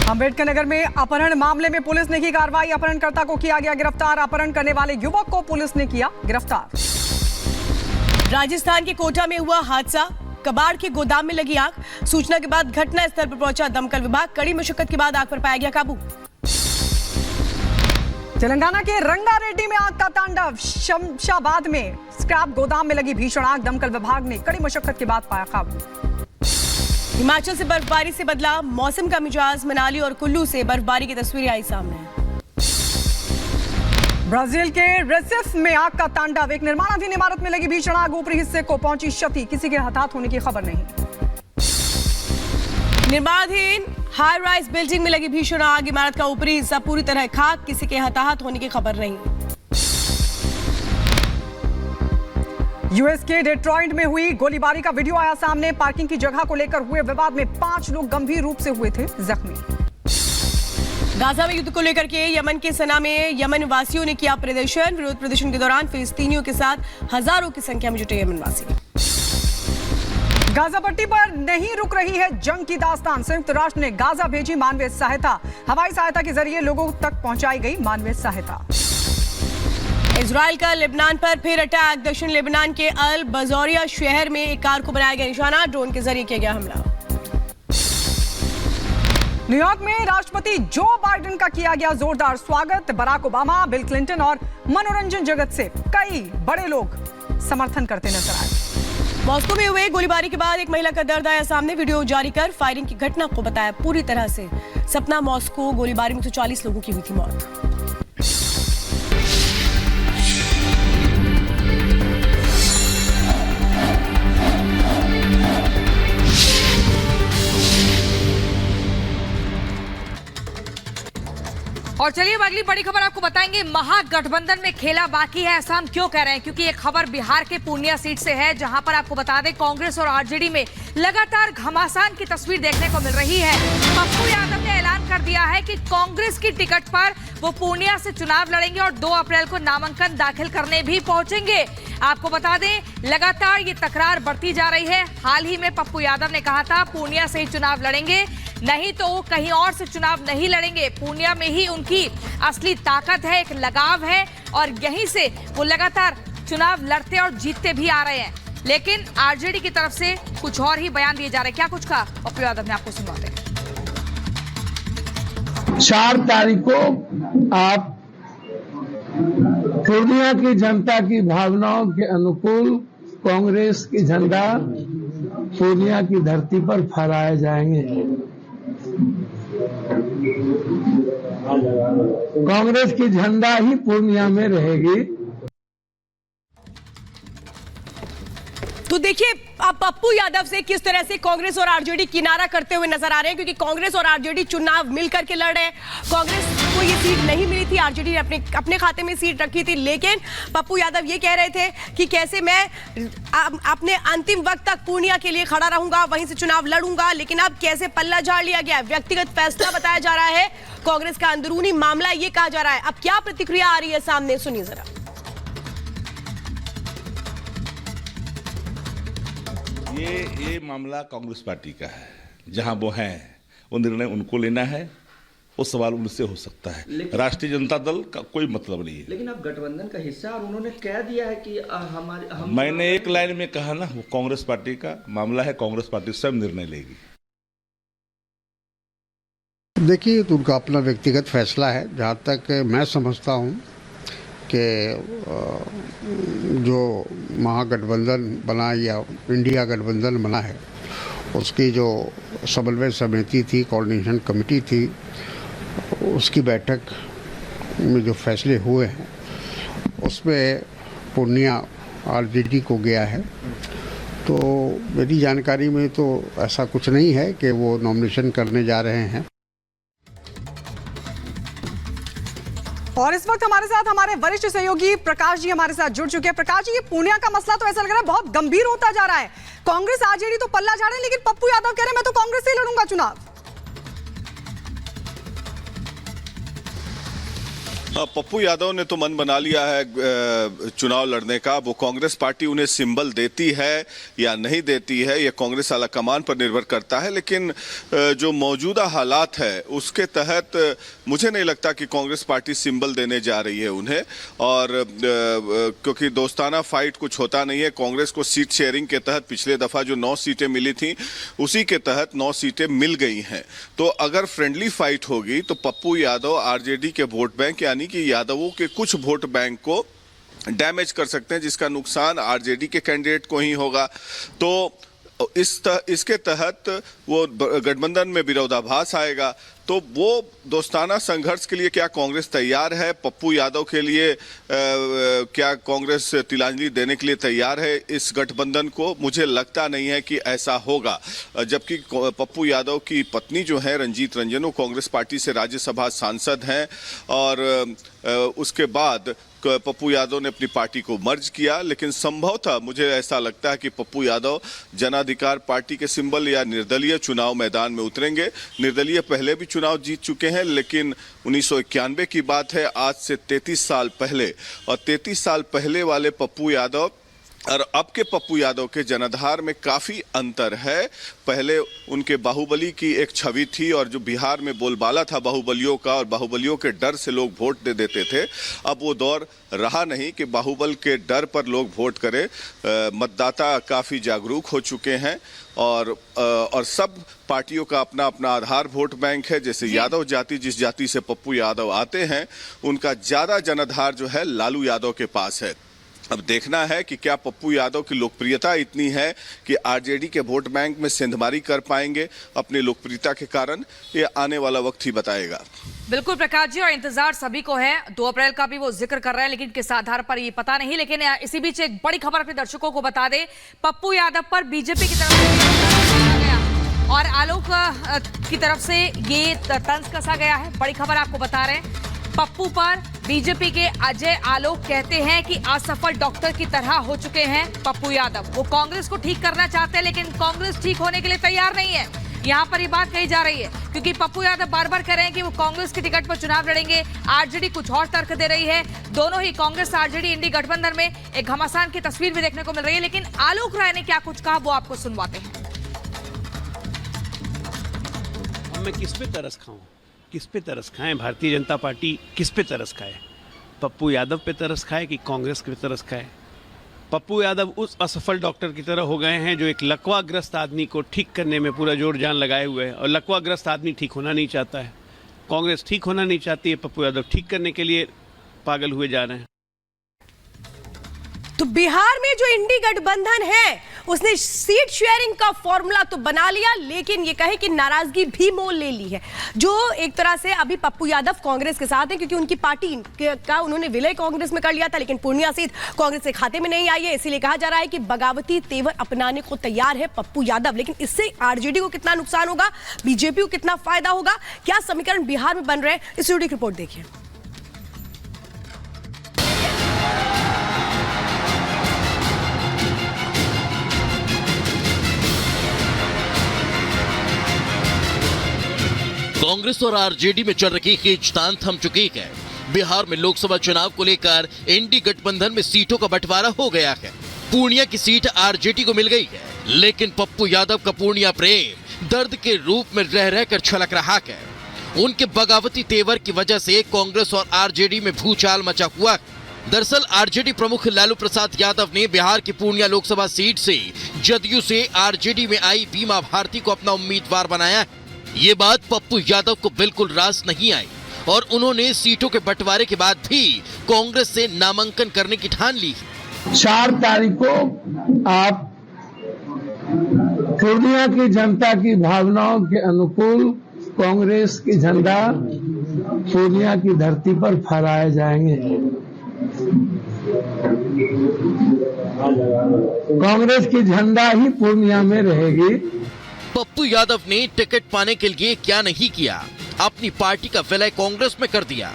अम्बेडकर नगर में अपहरण मामले में पुलिस ने की कार्रवाई। अपहरणकर्ता को किया गया गिरफ्तार। अपहरण करने वाले युवक को पुलिस ने किया गिरफ्तार। राजस्थान के कोटा में हुआ हादसा। कबाड़ के गोदाम में लगी आग। सूचना के बाद घटना स्थल पर पहुंचा दमकल विभाग। कड़ी मशक्कत के बाद आग पर पाया गया काबू। तेलंगाना के रंगारेड्डी में आग का तांडव। शमशाबाद में स्क्रैप गोदाम में लगी भीषण आग। दमकल विभाग ने कड़ी मशक्कत के बाद पाया काबू। हिमाचल से बर्फबारी से बदला मौसम का मिजाज। मनाली और कुल्लू से बर्फबारी की तस्वीरें आई सामने। ब्राजील के रेसिफ में आग का तांडव। एक निर्माणाधीन इमारत में लगी भीषण आग। ऊपरी हिस्से को पहुंची क्षति। किसी के हताहत होने की खबर नहीं। निर्माणाधीन हाई राइज बिल्डिंग में लगी भीषण आग। इमारत का ऊपरी हिस्सा पूरी तरह खाक। किसी के हताहत होने की खबर नहीं। यूएस के डेट्रॉइट में हुई गोलीबारी का वीडियो आया सामने। पार्किंग की जगह को लेकर हुए विवाद में 5 लोग गंभीर रूप से हुए थे जख्मी। गाजा में युद्ध को लेकर के यमन के सना में यमन वासियों ने किया प्रदर्शन। विरोध प्रदर्शन के दौरान फिलिस्तीनियों के साथ हजारों की संख्या में जुटे यमन वासी। गाजा पट्टी पर नहीं रुक रही है जंग की दास्तान। संयुक्त राष्ट्र ने गाजा भेजी मानवीय सहायता। हवाई सहायता के जरिए लोगों तक पहुंचाई गई मानवीय सहायता। इजराइल का लेबनान पर फिर अटैक। दक्षिण लेबनान के अल बजौरिया शहर में एक कार को बनाया गया निशाना। ड्रोन के जरिए किया गया हमला। न्यूयॉर्क में राष्ट्रपति जो बाइडेन का किया गया जोरदार स्वागत। बराक ओबामा, बिल क्लिंटन और मनोरंजन जगत से कई बड़े लोग समर्थन करते नजर आए। मॉस्को में हुए गोलीबारी के बाद एक महिला का दर्द आया सामने। वीडियो जारी कर फायरिंग की घटना को बताया पूरी तरह से सपना। मॉस्को गोलीबारी में 140 लोगों की हुई थी मौत। और चलिए अब अगली बड़ी खबर आपको बताएंगे। महागठबंधन में खेला बाकी है, ऐसा हम क्यों कह रहे हैं? क्योंकि एक खबर बिहार के पूर्णिया सीट से है, जहां पर आपको बता दें कांग्रेस और आरजेडी में लगातार घमासान की तस्वीर देखने को मिल रही है। पप्पू यादव ने ऐलान कर दिया है कि कांग्रेस की टिकट पर वो पूर्णिया से चुनाव लड़ेंगे और 2 अप्रैल को नामांकन दाखिल करने भी पहुंचेंगे। आपको बता दें लगातार ये तकरार बढ़ती जा रही है। हाल ही में पप्पू यादव ने कहा था पूर्णिया से ही चुनाव लड़ेंगे, नहीं तो वो कहीं और से चुनाव नहीं लड़ेंगे। पूर्णिया में ही उनकी असली ताकत है, एक लगाव है और यहीं से वो लगातार चुनाव लड़ते और जीतते भी आ रहे हैं। लेकिन आरजेडी की तरफ से कुछ और ही बयान दिए जा रहे हैं। क्या कुछ कहा पप्पू यादव ने, आपको सुनवाते हैं। 4 तारीख को आप पूर्णिया की जनता की भावनाओं के अनुकूल कांग्रेस की झंडा पूर्णिया की धरती पर फहराए जाएंगे। कांग्रेस की झंडा ही पूर्णिया में रहेगी। तो देखिए आप पप्पू यादव से किस तरह से कांग्रेस और आरजेडी किनारा करते हुए नजर आ रहे हैं, क्योंकि कांग्रेस और आरजेडी चुनाव मिलकर के लड़ रहे हैं। कांग्रेस को ये सीट नहीं मिली थी, आरजेडी ने अपने खाते में सीट रखी थी, लेकिन पप्पू यादव ये कह रहे थे कि कैसे मैं अपने अंतिम वक्त तक पूर्णिया के लिए खड़ा रहूंगा, वहीं से चुनाव लड़ूंगा। लेकिन अब कैसे पल्ला झाड़ लिया गया, व्यक्तिगत फैसला बताया जा रहा है, कांग्रेस का अंदरूनी मामला ये कहा जा रहा है। अब क्या प्रतिक्रिया आ रही है सामने, सुनिए जरा। ये मामला कांग्रेस पार्टी का है। जहां वो हैं वो निर्णय उनको लेना है, वो सवाल उनसे हो सकता है। राष्ट्रीय जनता दल का कोई मतलब नहीं है। लेकिन आप गठबंधन का हिस्सा और उन्होंने कह दिया है कि मैंने एक लाइन में कहा ना, वो कांग्रेस पार्टी का मामला है, कांग्रेस पार्टी स्वयं निर्णय लेगी। देखिए तो उनका अपना व्यक्तिगत फैसला है। जहाँ तक मैं समझता हूँ कि जो महागठबंधन बना या इंडिया गठबंधन बना है, उसकी जो समन्वय समिति थी, कोऑर्डिनेशन कमेटी थी, उसकी बैठक में जो फैसले हुए हैं उसमें पूर्णिया आरजेडी को गया है। तो मेरी जानकारी में तो ऐसा कुछ नहीं है कि वो नॉमिनेशन करने जा रहे हैं। और इस वक्त हमारे साथ हमारे वरिष्ठ सहयोगी प्रकाश जी हमारे साथ जुड़ चुके हैं। प्रकाश जी, ये पूर्णिया का मसला तो ऐसा लग रहा है बहुत गंभीर होता जा रहा है। कांग्रेस आरजेडी तो पल्ला झाड़े, लेकिन पप्पू यादव कह रहे हैं मैं तो कांग्रेस से ही लड़ूंगा चुनाव। पप्पू यादव ने तो मन बना लिया है चुनाव लड़ने का। वो कांग्रेस पार्टी उन्हें सिंबल देती है या नहीं देती है, यह कांग्रेस आला कमान पर निर्भर करता है। लेकिन जो मौजूदा हालात है उसके तहत मुझे नहीं लगता कि कांग्रेस पार्टी सिंबल देने जा रही है उन्हें। और क्योंकि दोस्ताना फाइट कुछ होता नहीं है। कांग्रेस को सीट शेयरिंग के तहत पिछले दफा जो 9 सीटें मिली थी उसी के तहत 9 सीटें मिल गई हैं। तो अगर फ्रेंडली फाइट होगी तो पप्पू यादव आरजेडी के वोट बैंक यानी कि यादवों के कुछ वोट बैंक को डैमेज कर सकते हैं, जिसका नुकसान आरजेडी के कैंडिडेट को ही होगा। तो इसके तहत वो गठबंधन में विरोधाभास आएगा। तो वो दोस्ताना संघर्ष के लिए क्या कांग्रेस तैयार है? पप्पू यादव के लिए क्या कांग्रेस तिलांजलि देने के लिए तैयार है इस गठबंधन को? मुझे लगता नहीं है कि ऐसा होगा। जबकि पप्पू यादव की पत्नी जो है रंजीत रंजन, वो कांग्रेस पार्टी से राज्यसभा सांसद हैं और उसके बाद पप्पू यादव ने अपनी पार्टी को मर्ज किया। लेकिन संभवतः मुझे ऐसा लगता है कि पप्पू यादव जन अधिकार पार्टी के सिंबल या निर्दलीय चुनाव मैदान में उतरेंगे। निर्दलीय पहले भी चुनाव जीत चुके हैं, लेकिन 1991 की बात है, आज से 33 साल पहले। और 33 साल पहले वाले पप्पू यादव और अब के पप्पू यादव के जनाधार में काफ़ी अंतर है। पहले उनके बाहुबली की एक छवि थी और जो बिहार में बोलबाला था बाहुबलियों का, और बाहुबलियों के डर से लोग वोट दे देते थे। अब वो दौर रहा नहीं कि बाहुबल के डर पर लोग वोट करें। मतदाता काफ़ी जागरूक हो चुके हैं और सब पार्टियों का अपना अपना आधार वोट बैंक है। जैसे यादव जाति, जिस जाति से पप्पू यादव आते हैं, उनका ज़्यादा जनाधार जो है लालू यादव के पास है। अब देखना है कि क्या पप्पू यादव की लोकप्रियता इतनी है कि आरजेडी के वोट बैंक में सेंधमारी कर पाएंगे अपनी लोकप्रियता के कारण। ये आने वाला वक्त ही बताएगा। बिल्कुल प्रकाश जी, और इंतजार सभी को है। 2 अप्रैल का भी वो जिक्र कर रहे हैं, लेकिन किस आधार पर ये पता नहीं। लेकिन इसी बीच एक बड़ी खबर अपने दर्शकों को बता दे। पप्पू यादव पर बीजेपी की तरफ से गया और आलोक की तरफ से ये तंज कसा गया है। बड़ी खबर आपको बता रहे हैं। पप्पू पर बीजेपी के अजय आलोक कहते हैं कि असफल डॉक्टर की तरह हो चुके हैं पप्पू यादव। वो कांग्रेस को ठीक करना चाहते हैं, लेकिन कांग्रेस ठीक होने के लिए तैयार नहीं है। यहाँ पर ये बात कही जा रही है क्योंकि पप्पू यादव बार बार कह रहे हैं कि वो कांग्रेस की टिकट पर चुनाव लड़ेंगे। आरजेडी कुछ और तर्क दे रही है। दोनों ही कांग्रेस आरजेडी इंडी गठबंधन में एक घमासान की तस्वीर भी देखने को मिल रही है। लेकिन आलोक राय ने क्या कुछ कहा वो आपको सुनवाते हैं। मैं किस पे तरस खाऊं? किस पे तरस खाएं? भारतीय जनता पार्टी किस पे तरस खाए? पप्पू यादव पे तरस खाए कि कांग्रेस पे तरस खाए? पप्पू यादव उस असफल डॉक्टर की तरह हो गए हैं जो एक लकवाग्रस्त आदमी को ठीक करने में पूरा जोर जान लगाए हुए हैं, और लकवाग्रस्त आदमी ठीक होना नहीं चाहता है। कांग्रेस ठीक होना नहीं चाहती है, पप्पू यादव ठीक करने के लिए पागल हुए जा रहे हैं। तो बिहार में जो इंडी गठबंधन है उसने सीट शेयरिंग का फॉर्मूला तो बना लिया, लेकिन ये कहे कि नाराजगी भी मोल ले ली है। जो एक तरह से अभी पप्पू यादव कांग्रेस के साथ हैं क्योंकि उनकी पार्टी का उन्होंने विलय कांग्रेस में कर लिया था, लेकिन पूर्णिया सीट कांग्रेस के खाते में नहीं आई है। इसीलिए कहा जा रहा है कि बगावती तेवर अपनाने को तैयार है पप्पू यादव। लेकिन इससे आरजेडी को कितना नुकसान होगा, बीजेपी को कितना फायदा होगा, क्या समीकरण बिहार में बन रहे हैं, इस वीडियो की रिपोर्ट देखिए। कांग्रेस और आरजेडी में चल रही खींचतान थम चुकी है। बिहार में लोकसभा चुनाव को लेकर इंडी गठबंधन में सीटों का बंटवारा हो गया है। पूर्णिया की सीट आरजेडी को मिल गई है, लेकिन पप्पू यादव का पूर्णिया प्रेम दर्द के रूप में रह रहकर छलक रहा है। उनके बगावती तेवर की वजह से कांग्रेस और आरजेडी में भूचाल मचा हुआ है। दरअसल आरजेडी प्रमुख लालू प्रसाद यादव ने बिहार की पूर्णिया लोकसभा सीट से जदयू से आरजेडी में आई बीमा भारती को अपना उम्मीदवार बनाया है। ये बात पप्पू यादव को बिल्कुल रास नहीं आई और उन्होंने सीटों के बंटवारे के बाद भी कांग्रेस से नामांकन करने की ठान ली। 4 तारीख को आप पूर्णिया की जनता की भावनाओं के अनुकूल कांग्रेस की झंडा पूर्णिया की धरती पर फहराए जाएंगे। कांग्रेस की झंडा ही पूर्णिया में रहेगी। पप्पू यादव ने टिकट पाने के लिए क्या नहीं किया, अपनी पार्टी का विलय कांग्रेस में कर दिया।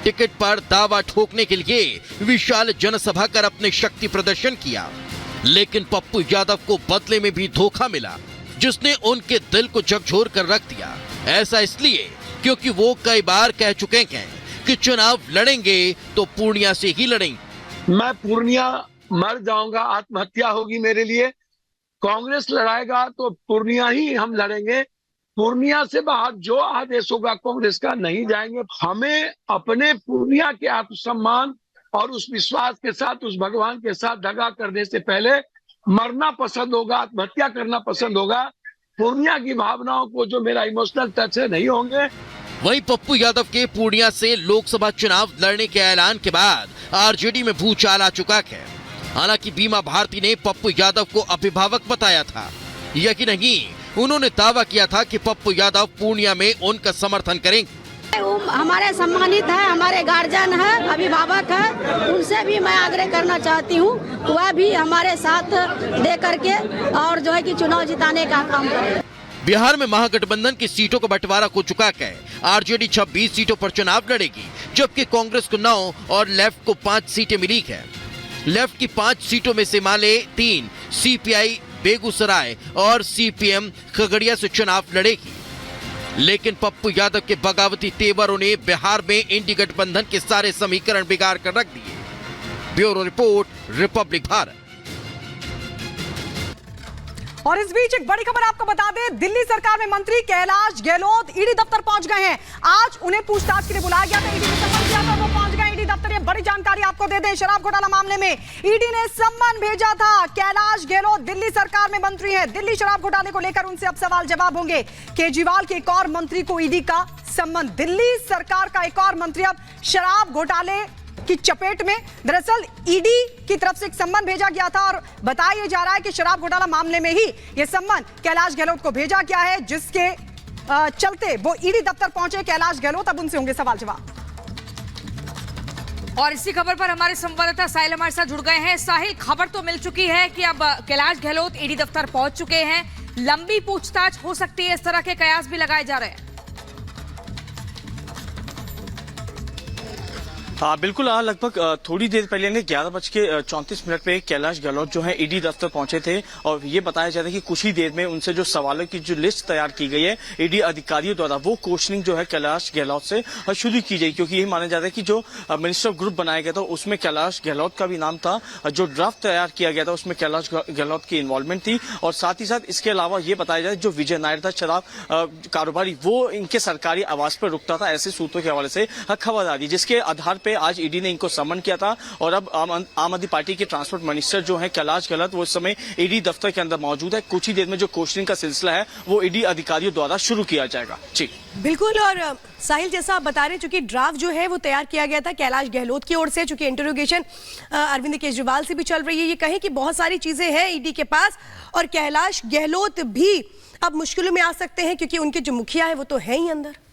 टिकट पर दावा ठोकने के लिए विशाल जनसभा कर अपने शक्ति प्रदर्शन किया, लेकिन पप्पू यादव को बदले में भी धोखा मिला, जिसने उनके दिल को झकझोर कर रख दिया। ऐसा इसलिए क्योंकि वो कई बार कह चुके हैं कि चुनाव लड़ेंगे तो पूर्णिया से ही लड़ेंगे। मैं पूर्णिया मर जाऊंगा, आत्महत्या होगी मेरे लिए। कांग्रेस लड़ाएगा तो पूर्णिया ही हम लड़ेंगे। पूर्णिया से बाहर जो आदेश होगा कांग्रेस का नहीं जाएंगे। हमें अपने पूर्णिया के आत्मसम्मान और उस विश्वास के साथ, उस भगवान के साथ दगा करने से पहले मरना पसंद होगा, आत्महत्या करना पसंद होगा। पूर्णिया की भावनाओं को जो मेरा इमोशनल टच है नहीं होंगे। वहीं पप्पू यादव के पूर्णिया से लोकसभा चुनाव लड़ने के ऐलान के बाद आरजेडी में भूचाल आ चुका है। हालांकि बीमा भारती ने पप्पू यादव को अभिभावक बताया था, यकीन नहीं उन्होंने दावा किया था कि पप्पू यादव पूर्णिया में उनका समर्थन करेंगे। वो हमारे सम्मानित है, हमारे गार्जियन है, अभिभावक है, उनसे भी मैं आग्रह करना चाहती हूँ वह भी हमारे साथ दे करके और जो है कि चुनाव जिताने का काम करें। बिहार में महागठबंधन की सीटों का बंटवारा हो चुका है। आरजेडी 26 सीटों पर चुनाव लड़ेगी, जबकि कांग्रेस को 9 और लेफ्ट को 5 सीटें मिली है। लेफ्ट की 5 सीटों में से माले 3 सीपीआई बेगूसराय और सीपीएम खगड़िया से चुनाव लड़ेगी। लेकिन पप्पू यादव के बगावती तेवरों ने बिहार में इंडी गठबंधन के सारे समीकरण बिगाड़ कर रख दिए। Bureau report, Republic Bharat. और इस बीच एक बड़ी खबर आपको बता दें, दिल्ली सरकार में मंत्री कैलाश गहलोत ईडी दफ्तर पहुंच गए हैं। आज उन्हें पूछताछ के लिए बुलाया गया था, ईडी ने सम्मन किया था, वो पहुंच गए ईडी दफ्तर। ये बड़ी जानकारी आपको दे दें, शराब घोटाला मामले में ईडी ने सम्मन भेजा था। कैलाश गहलोत दिल्ली सरकार में मंत्री हैं। दिल्ली शराब घोटाले को लेकर उनसे अब सवाल जवाब होंगे। केजरीवाल के एक और मंत्री को ईडी का सम्मन। दिल्ली सरकार का एक और मंत्री अब शराब घोटाले की चपेट में। दरअसल ईडी की तरफ से एक सम्मन भेजा गया था और बताया जा रहा है कि शराब घोटाला मामले में ही यह सम्मन कैलाश गहलोत को भेजा गया है, जिसके चलते वो ईडी दफ्तर पहुंचे कैलाश गहलोत। अब उनसे होंगे सवाल जवाब। और इसी खबर पर हमारे संवाददाता साहिल हमारे साथ जुड़ गए हैं। साहिल, खबर तो मिल चुकी है कि अब कैलाश गहलोत ईडी दफ्तर पहुंच चुके हैं। लंबी पूछताछ हो सकती है, इस तरह के कयास भी लगाए जा रहे हैं। बिल्कुल, लगभग थोड़ी देर पहले 11:34 पे कैलाश गहलोत जो है ईडी दफ्तर पहुंचे थे और ये बताया जा रहा है कि कुछ ही देर में उनसे जो सवालों की जो लिस्ट तैयार की गई है ईडी अधिकारियों द्वारा, वो क्वेश्चनिंग जो है कैलाश गहलोत से शुरू की जाएगी। क्योंकि ये माना जा रहा है कि जो मिनिस्टर ग्रुप बनाया गया था उसमें कैलाश गहलोत का भी नाम था, जो ड्राफ्ट तैयार किया गया था उसमें कैलाश गहलोत की इन्वॉल्वमेंट थी। और साथ ही साथ इसके अलावा ये बताया जा रहा है जो विजय नायर था शराब कारोबारी, वो इनके सरकारी आवास पर रुकता था, ऐसे सूत्रों के हवाले से खबर आ रही, जिसके आधार आज ईडी ने इनको समन किया था। और अब आम आदमी पार्टी के ट्रांसपोर्ट मिनिस्टर जो है कैलाश गहलोत, वो इस समय ईडी दफ्तर के अंदर मौजूद है। कुछ ही देर में जो क्वेश्चनिंग का सिलसिला है वो ईडी अधिकारियों द्वारा शुरू किया जाएगा। जी बिल्कुल। और साहिल, जैसा आप बता रहे हैं, चूंकि ड्राफ्ट जो है वो तैयार किया गया था कैलाश गहलोत की ओर से, चूंकि इंटरोगेशन अरविंद केजरीवाल से भी चल रही है। ये कहें कि बहुत सारी चीजें हैं ईडी के पास और कैलाश गहलोत भी अब मुश्किलों में आ सकते हैं, क्योंकि उनके जो मुखिया है वो तो है ही अंदर।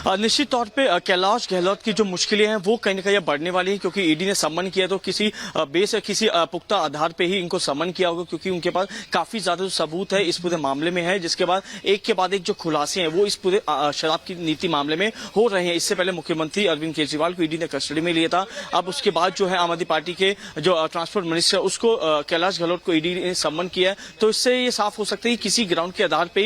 निश्चित तौर पे कैलाश गहलोत की जो मुश्किलें हैं वो कहीं ना कहीं बढ़ने वाली है, क्योंकि ईडी ने सम्मन किया तो किसी किसी पुख्ता आधार पे ही इनको सम्मन किया होगा, क्योंकि उनके पास काफी ज्यादा जो सबूत है इस पूरे मामले में है, जिसके बाद एक जो खुलासे हैं वो इस पूरे शराब की नीति मामले में हो रहे हैं। इससे पहले मुख्यमंत्री अरविंद केजरीवाल को ईडी ने कस्टडी में लिया था। अब उसके बाद जो है आम आदमी पार्टी के जो ट्रांसपोर्ट मिनिस्टर उसको कैलाश गहलोत को ईडी ने सम्मन किया है। तो इससे ये साफ हो सकता है कि किसी ग्राउंड के आधार पर